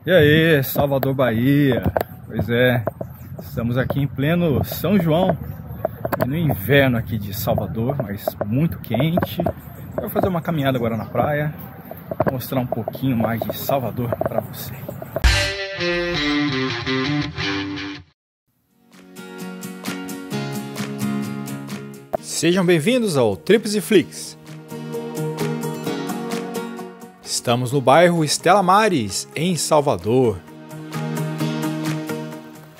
E aí, Salvador, Bahia. Pois é, estamos aqui em pleno São João, no inverno aqui de Salvador, mas muito quente. Eu vou fazer uma caminhada agora na praia, mostrar um pouquinho mais de Salvador para você. Sejam bem-vindos ao Trips e Flix. Estamos no bairro Stella Maris, em Salvador.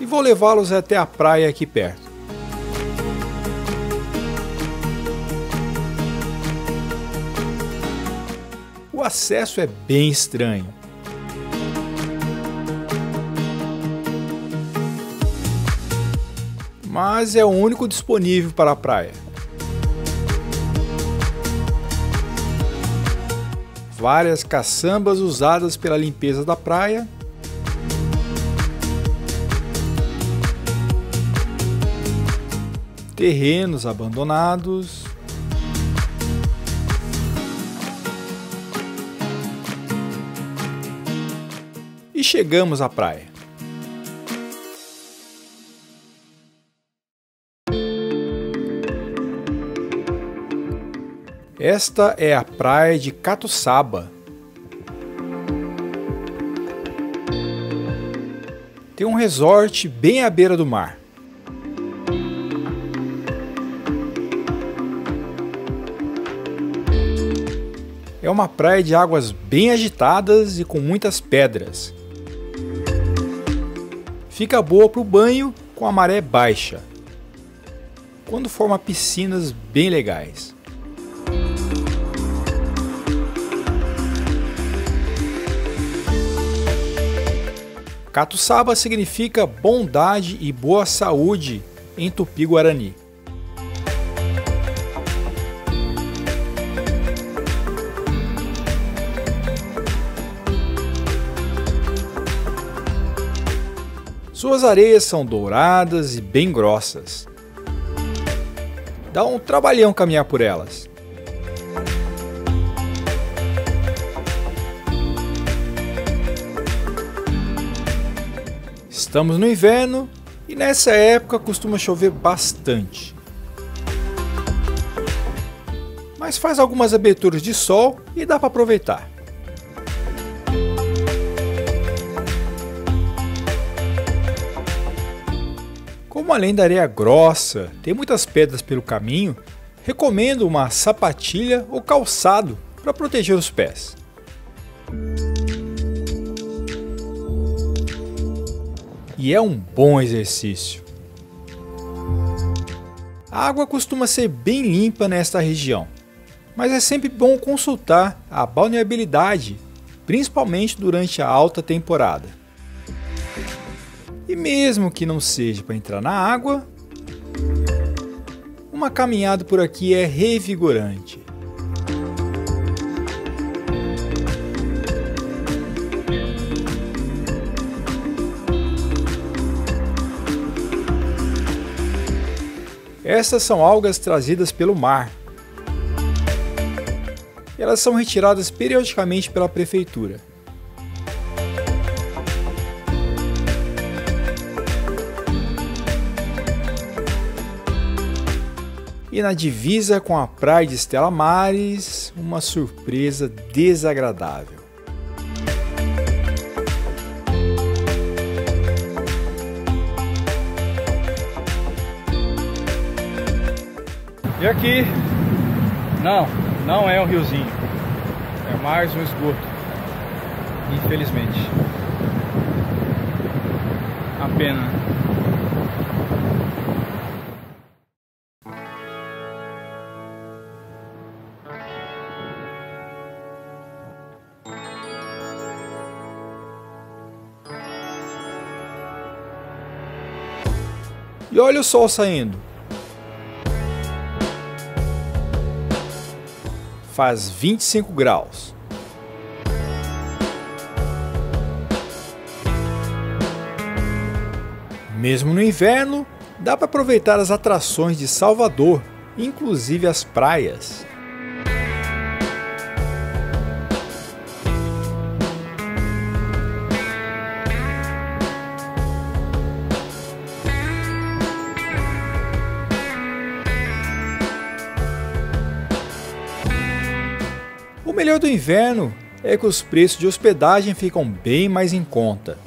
E vou levá-los até a praia aqui perto. O acesso é bem estranho. Mas é o único disponível para a praia. Várias caçambas usadas pela limpeza da praia. Terrenos abandonados. E chegamos à praia. Esta é a praia de Catuçaba. Tem um resort bem à beira do mar. É uma praia de águas bem agitadas e com muitas pedras. Fica boa para o banho com a maré baixa, quando forma piscinas bem legais. Catuçaba significa bondade e boa saúde em Tupi-Guarani. Suas areias são douradas e bem grossas. Dá um trabalhão caminhar por elas. Estamos no inverno e nessa época costuma chover bastante. Mas faz algumas aberturas de sol e dá para aproveitar. Como além da areia grossa tem muitas pedras pelo caminho, recomendo uma sapatilha ou calçado para proteger os pés. E é um bom exercício. A água costuma ser bem limpa nesta região, mas é sempre bom consultar a balneabilidade, principalmente durante a alta temporada. E mesmo que não seja para entrar na água, uma caminhada por aqui é revigorante. Essas são algas trazidas pelo mar. Elas são retiradas periodicamente pela prefeitura. E na divisa com a praia de Stella Maris, uma surpresa desagradável. E aqui, não é um riozinho, é mais um esgoto, infelizmente. A pena. E olha o sol saindo. Faz 25 graus. Mesmo no inverno, dá para aproveitar as atrações de Salvador, inclusive as praias. melhor do inverno é que os preços de hospedagem ficam bem mais em conta.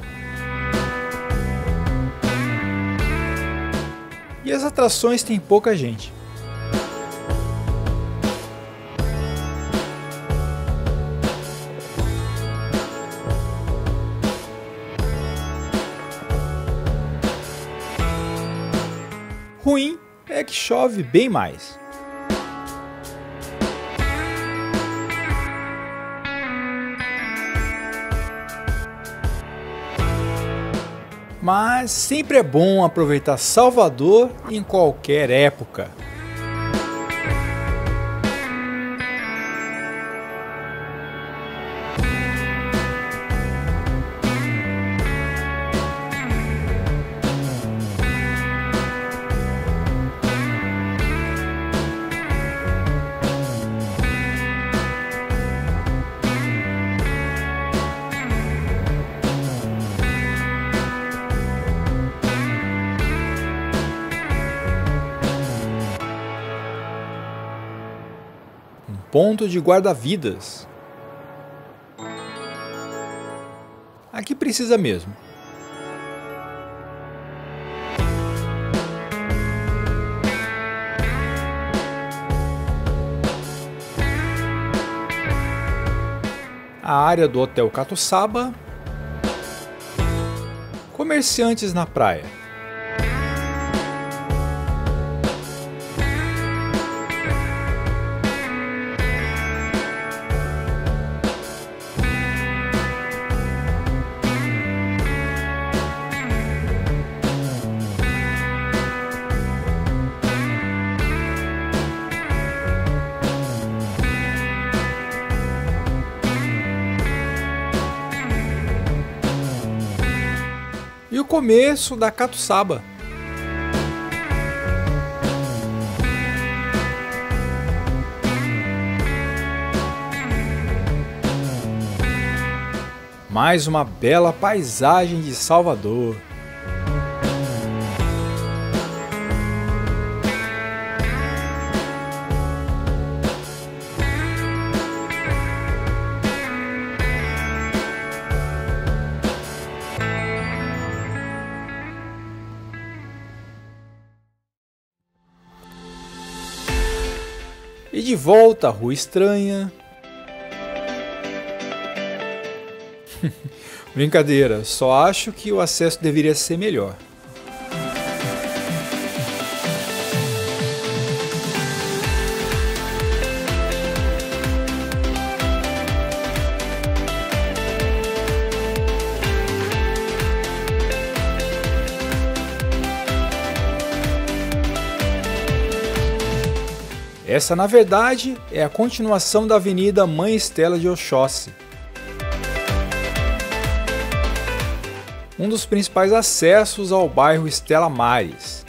E as atrações têm pouca gente. Ruim é que chove bem mais. Mas sempre é bom aproveitar Salvador em qualquer época. Ponto de guarda-vidas. Aqui precisa mesmo. A área do Hotel Catuçaba. Comerciantes na praia. E o começo da Catuçaba. Mais uma bela paisagem de Salvador. E de volta à Rua Estranha. Brincadeira, só acho que o acesso deveria ser melhor. Essa, na verdade, é a continuação da Avenida Mãe Estela de Oxóssi. Um dos principais acessos ao bairro Estela Maris.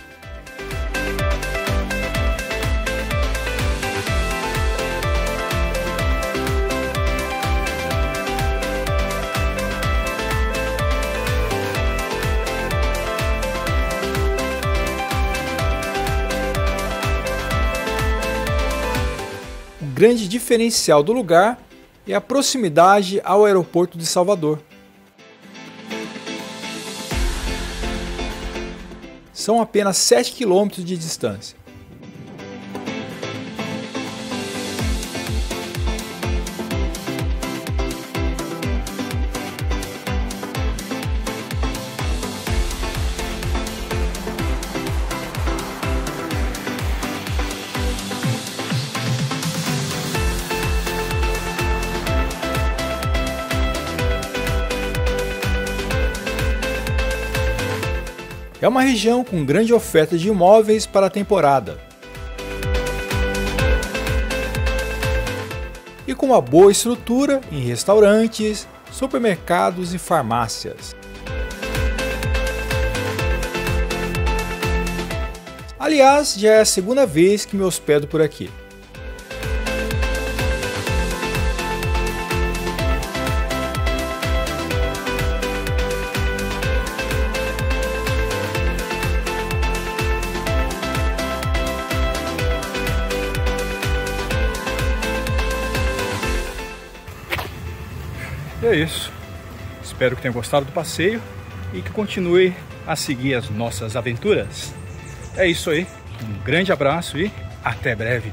O grande diferencial do lugar é a proximidade ao aeroporto de Salvador. São apenas 7 quilômetros de distância. É uma região com grande oferta de imóveis para a temporada. E com uma boa estrutura em restaurantes, supermercados e farmácias. Aliás, já é a segunda vez que me hospedo por aqui. E é isso. Espero que tenham gostado do passeio e que continue a seguir as nossas aventuras. É isso aí. Um grande abraço e até breve.